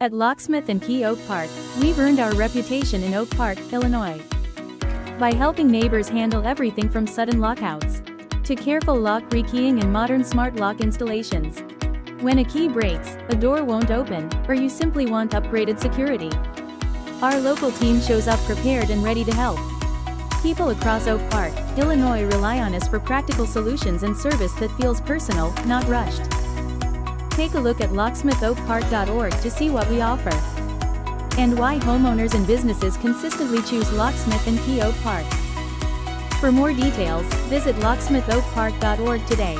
At Locksmith Key Oak Park, we've earned our reputation in Oak Park, Illinois, by helping neighbors handle everything from sudden lockouts to careful lock rekeying and modern smart lock installations. When a key breaks, a door won't open, or you simply want upgraded security, our local team shows up prepared and ready to help. People across Oak Park, Illinois rely on us for practical solutions and service that feels personal, not rushed. Take a look at locksmithoakpark.org to see what we offer and why homeowners and businesses consistently choose Locksmith Key Oak Park. For more details, visit locksmithoakpark.org today.